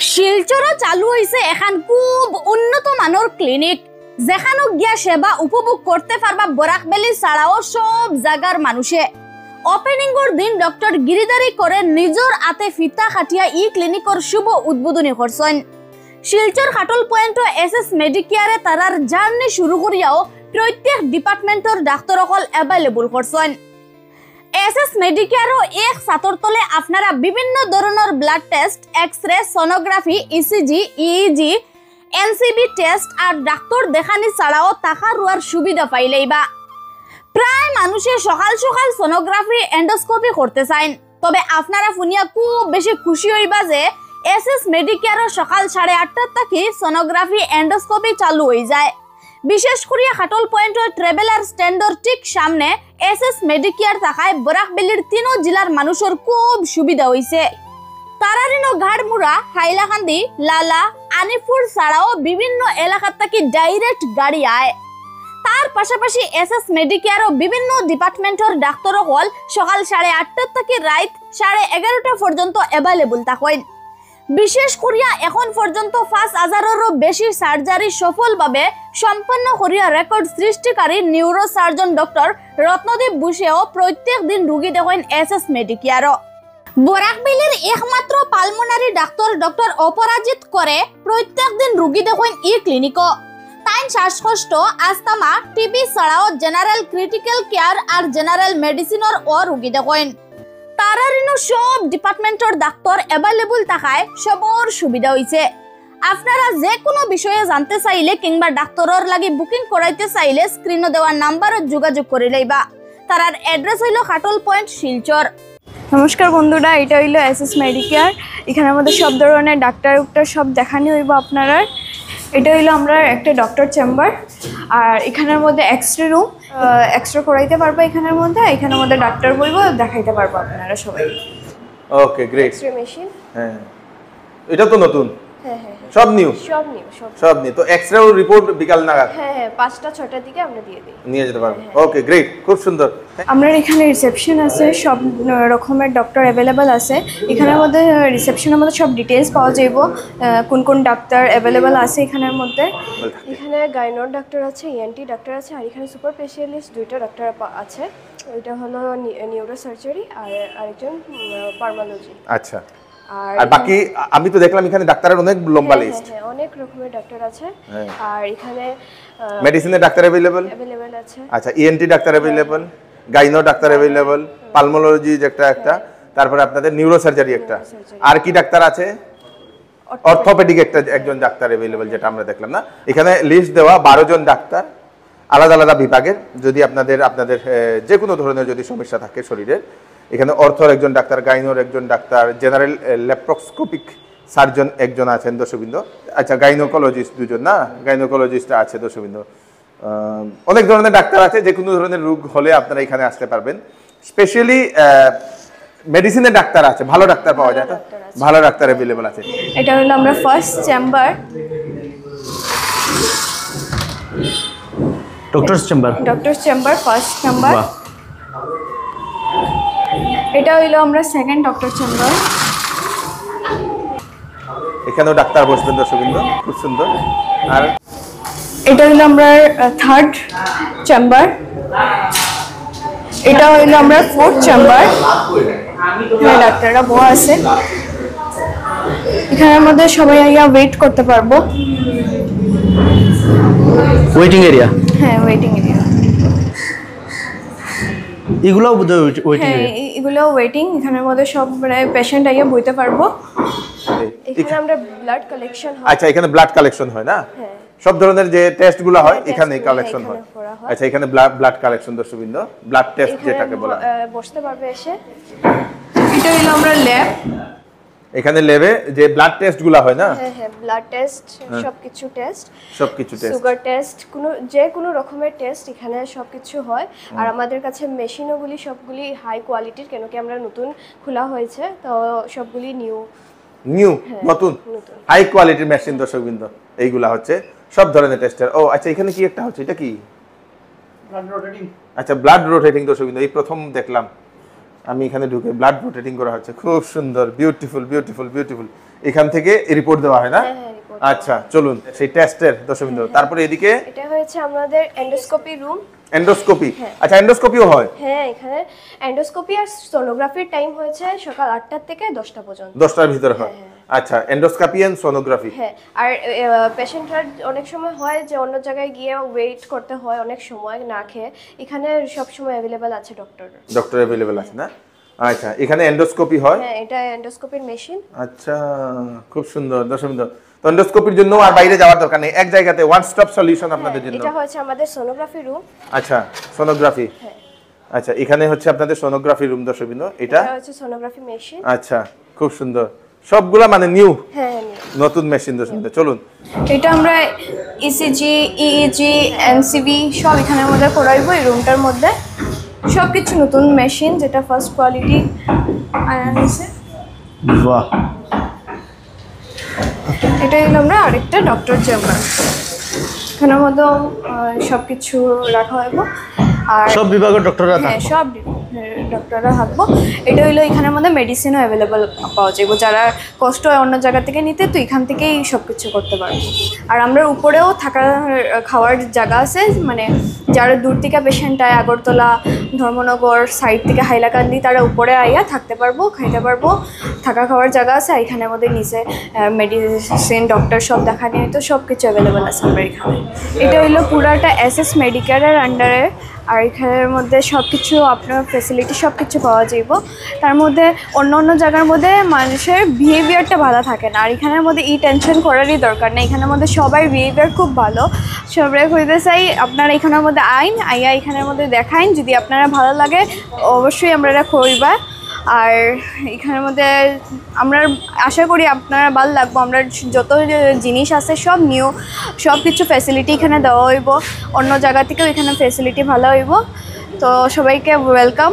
শিলচরও চালু হয়েছে এখন খুব উন্নত মানের ক্লিনিক, যেখানে গিয়া সেবা উপভোগ করতে পারবা বরাকবেলি ছাড়াও সব জায়গার মানুষে। ওপেনিংর দিন ডক্টর গিরিধারী করে নিজের হাতে ফিতা খাটিয়া ই ক্লিনিকর শুভ উদ্বোধনী করছেন। শিলচর খাটল পয়েন্ট এসএস মেডিকেয়ারে তারার জার্নি শুরু করিয়াও প্রত্যেক ডিপার্টমেন্টর ডাক্তারসকল এভেলেবল করছেন। এসএস মেডিকেয়ারও এক ছাতর তলে আপনারা বিভিন্ন ধরনের blood test, x ray, sonography, ECG, EEG, NCV test আর ডাক্তার দেখানি ছাড়াও টাকা রুয়ার সুবিধা পাইলেইবা। প্রায় মানুষে সকাল সকাল সোনোগ্রাফি, এন্ডোস্কোপি করতে চান, তবে আপনারা শুনিয়া খুব বেশি খুশি হইবা যে এসএস মেডিকেয়ারও সকাল 8:30 থেকে সোনোগ্রাফি, এন্ডোস্কোপি চালু হয়ে যায়। বিশেষ করে খাটল পয়েন্টের ট্রাভেলার স্ট্যান্ডের ঠিক সামনে এসএস মেডিকেয়ার থাকায় বরাকবেলির 3 জেলার মানুষের খুব সুবিধা হয়েছে। তারারিনো ঘাড়মুড়া, হাইলাকান্দি, লালা, আনিপুর ছাড়াও বিভিন্ন এলাকা থেকে ডাইরেক্ট গাড়ি আয়। তার পাশাপাশি এসএস মেডিকেয়ারও বিভিন্ন ডিপার্টমেন্টের ডাক্তারসকল সকাল 8:30 থেকে রাত 11:30 পর্যন্ত এভেলেবল থাকেন। বিশেষ করিয়া এখন পর্যন্ত 5000-এরও বেশি সার্জারি সফলভাবে সম্পন্ন করিয়া রেকর্ড সৃষ্টিকারী নিউরো সার্জন ডক্টর রত্নদীপ বুশেও প্রত্যেক দিন রোগী দেখেন এসএস মেডিকেয়ারও। বরাকবেলির একমাত্র পালমোনারি ডাক্তার ডক্টর অপরাজিত করে প্রত্যেক দিন রোগী দেখেন ই ক্লিনিকও। তাই শ্বাসকষ্ট, আস্তামা, টিবি ছাড়াও জেনারেল ক্রিটিক্যাল কেয়ার আর জেনারেল মেডিসিনের ও রোগী দেখেন। তারারিনো সব ডিপার্টমেন্টের ডাক্তার এভেলেবল থাকায় সবর সুবিধা হয়েছে। আপনারা যে কোনো বিষয়ে জানতে চাইলে কিংবা ডাক্তারের লাগি বুকিং করাইতে চাইলে স্ক্রিনে দেওয়া নাম্বারে যোগাযোগ করে লইবা। তার অ্যাড্রেস হইল খাটল পয়েন্ট, শিলচর। নমস্কার বন্ধুরা, এটা হইল এসএস মেডিকেয়ার। এখানে আমাদের সব ধরনের ডাক্তার সব দেখানি হইব আপনারা। এটা হইলো আমরা একটা ডক্টর চেম্বার, আর এখানের মধ্যে এক্সরে রুম, এক্সরে করাইতে পারবো এখানের মধ্যে। এখানের মধ্যে ডাক্তার বলবো, দেখাইতে পারবো আপনারা সবাই। ওকে, গ্রেট। এক্সরে মেশিন, হ্যাঁ, এটা তো নতুন। হ্যাঁ হ্যাঁ, সব নিউ। সব নিউ। তো এক্সরে রিপোর্ট বিকাল নাগাদ? হ্যাঁ হ্যাঁ, 5টা-6টার দিকে আমরা দিয়ে দিই, নিয়ে যেতে পারবো। ওকে, গ্রেট, খুব সুন্দর। আমরা এখানে রিসেপশন আছে, সব রকমের ডক্টর অ্যাভেলেবল আছে। এখানের মধ্যে রিসেপশনের মধ্যে সব ডিটেলস পাওয়া যাইব, কোন কোন ডাক্তার অ্যাভেলেবল আছে এখানের মধ্যে। এখানে গাইনোর ডাক্তার আছে, ইএনটি ডাক্তার আছে, আর এখানে সুপার স্পেশালিস্ট 2টা ডাক্তার আছে। ওইটা হলো নিউরো সার্জারি আর আরেকজন পার্মালজি। আচ্ছা, আর বাকি আমি তো দেখলাম এখানে ডাক্তারের অনেক লম্বা লিস্ট। হ্যাঁ, অনেক রকমের ডাক্তার আছে। আর এখানে মেডিসিনের ডাক্তার অ্যাভেলেবল আছে। আচ্ছা, ENT doctor available, gynae doctor available, pulmonology একটা, তারপরে আপনাদের নিউরো সার্জারি একটা, আর কি ডাক্তার আছে? অর্থোপেডিক একজন ডাক্তার অ্যাভেলেবল, যেটা আমরা দেখলাম না। এখানে লিস্ট দেওয়া 12 জন ডাক্তার আলাদা আলাদা বিভাগের। যদি আপনাদের যে কোনো ধরনের যদি সমস্যা থাকে শরীরের, এখানে অর্থর একজন ডাক্তার, গাইনোর একজন ডাক্তার, জেনারেল ল্যাপ্রোস্কোপিক সার্জন একজন আছেন দর্শকবৃন্দ। আচ্ছা, গাইনোকোলজিস্ট 2 জন, না গাইনোকোলজিস্ট আছে দর্শকবৃন্দ। অনেক ধরনের ডাক্তার আছে, যে কোনো ধরনের রোগ হলে আপনারা এখানে আসতে পারবেন। স্পেশালি মেডিসিনের ডাক্তার আছে, ভালো ডাক্তার পাওয়া যায়, তো ভালো ডাক্তার অ্যাভেলেবল আছে। এটা হলো আমরা first chamber, doctors chamber first number. এটা হইলো আমরা সেকেন্ড ডক্টর চেম্বার। এখানেও ডাক্তার বসবেন দর্শকবৃন্দ, খুব সুন্দর। আর এটা হইলো আমরা থার্ড চেম্বার। এটা হইলো আমরা ফোর্থ চেম্বার। এখানে ডাক্তাররা বসে আছে। এখানের মধ্যে সবাই আইয়া ওয়েট করতে পারবো। Waiting area? হ্যাঁ, ওয়েটিং এরিয়া। এগুলোও ওয়েটিং এরিয়া? হ্যাঁ, এগুলো ওয়েটিং। এখানের মধ্যে সব পেশেন্ট আইয়া বইতে পারবো। এখানে আমরা ব্লাড কালেকশন হয়। আচ্ছা, এখানে ব্লাড কালেকশন হয় না? হ্যাঁ, সব ধরনের যে টেস্টগুলো হয় এখানে কালেকশন হয়। আচ্ছা, এখানে ব্লাড কালেকশন দর্শকবৃন্দ, ব্লাড টেস্ট যেটাকে বলা হয়। বসতে পারবে এসে। এটা হলো আমরা ল্যাব। এখানে ল্যাবে যে ব্লাড টেস্টগুলো হয় না? হ্যাঁ হ্যাঁ, ব্লাড টেস্ট, সবকিছু টেস্ট, সুগার টেস্ট, যে কোনো রকমের টেস্ট এখানে সবকিছু হয়। আর আমাদের কাছে মেশিনগুলি সবগুলি হাই কোয়ালিটির, কেন কি আমরা নতুন খোলা হয়েছে, তো সবগুলি নতুন হাই কোয়ালিটির মেশিন দর্শকবৃন্দ। এইগুলা হচ্ছে সব ধরনের টেস্টের। ও আচ্ছা, এখানে কি একটা হচ্ছে, এটা কি? Blood rotating. আচ্ছা, ব্লাড রোটেটিং দর্শকবৃন্দ, এই প্রথম দেখলাম আমি এখানে ঢুকে ব্লাড রোটেটিং করা হচ্ছে। খুব সুন্দর, বিউটিফুল বিউটিফুল বিউটিফুল। এখান থেকে রিপোর্ট দেওয়া হয় না? আচ্ছা চলুন সেই টেস্টের দর্শকবৃন্দ। তারপরে এদিকে এটা হচ্ছে আমাদের এন্ডোস্কোপি রুম। এন্ডোস্কোপি, আচ্ছা এন্ডোস্কোপিও হয়? হ্যাঁ, এখানে এন্ডোস্কোপি আর সোনোগ্রাফির টাইম হয়েছে সকাল 8টা থেকে 10টা পর্যন্ত। 10টার ভিতরে হয়? আচ্ছা, এন্ডোস্কোপি এন্ড সোনোগ্রাফি। হ্যাঁ, আর পেশেন্টরা অনেক সময় হয় যে অন্য জায়গায় গিয়ে ওয়েট করতে হয় অনেক সময় না খেয়ে, এখানে সব সময় অ্যাভেলেবল আছে ডক্টর অ্যাভেলেবল আছে না? আচ্ছা, এখানে এন্ডোস্কোপি হয়? হ্যাঁ, এটা এন্ডোস্কোপির মেশিন। আচ্ছা, খুব সুন্দর দর্শকবৃন্দ। তো এন্ডোস্কোপির জন্য আর বাইরে যাওয়ার দরকার নেই, এক জায়গাতে ওয়ান স্টপ সলিউশন আপনাদের জন্য। এটা হচ্ছে আমাদের সোনোগ্রাফি রুম। আচ্ছা, সোনোগ্রাফি। আচ্ছা, এখানে হচ্ছে আপনাদের সোনোগ্রাফি রুম দর্শকবৃন্দ। এটা হচ্ছে সোনোগ্রাফি মেশিন। আচ্ছা, খুব সুন্দর, সবগুলা মানে নিউ, হ্যাঁ নতুন মেশিন দর্শকবৃন্দ। চলুন, এটা আমরা ইসিজি, ইইজি, এনসিবি সব এখানের মধ্যে করাইব। এই রুমটার মধ্যে সব কিছু নতুন মেশিন, যেটা ফার্স্ট কোয়ালিটি আয়রন আছে। বাহ, এটা হলো আমরা আরেকটা ডক্টর চেম্বার, এখানের মধ্যে সব কিছু রাখা হইব। আর সব বিভাগের ডক্টররা হ্যাঁ, থাকবে? সব ডক্টররা থাকবো। এটা হইলো এখানের মধ্যে মেডিসিনও অ্যাভেলেবল পাওয়া যাবে, যারা কষ্ট হয় অন্য জায়গা থেকে নিতে, তো এখান থেকেই সব কিছু করতে পারবো। আর আমরা উপরেও থাকা খাওয়ার জায়গা আছে, মানে যারা দূর থেকে পেশেন্ট আয়, আগরতলা, ধর্মনগর সাইড থেকে হাইলাকান্দি, তারা উপরে আইয়া থাকতে পারবো, খাইতে পারবো, থাকা খাওয়ার জায়গা আছে। এখানে আমাদের নিচে মেডিসিন, ডক্টর সব দেখা নিয়ে তো সব কিছু অ্যাভেলেবল আছে আমরা এখানে। এটা হইলো পুরাটা এসএস মেডিকেয়ারের আন্ডারে। আর এখানের মধ্যে সব কিছু আপনার ফ্যাসিলিটি সব কিছু পাওয়া যাইব। তার মধ্যে অন্য অন্য জায়গার মধ্যে মানুষের বিহেভিয়ারটা ভালো থাকে না, আর এখানের মধ্যে টেনশন করারই দরকার নেই। এখানের মধ্যে সবাই বিহেভিয়ার খুব ভালো। সবাই হইতে চাই আপনারা এখানের মধ্যে আইয়া এখানের মধ্যে দেখাইন, যদি আপনারা ভালো লাগে অবশ্যই আমরা এটা কইবা। আর এখানের মধ্যে আমরা আশা করি আপনারা ভালো লাগবো। আমরা যত জিনিস আছে সব নিউ, সব কিছু ফ্যাসিলিটি এখানে দেওয়া হইব, অন্য জায়গা থেকেও এখানে ফ্যাসিলিটি ভালো হইব। তো সবাইকে ওয়েলকাম।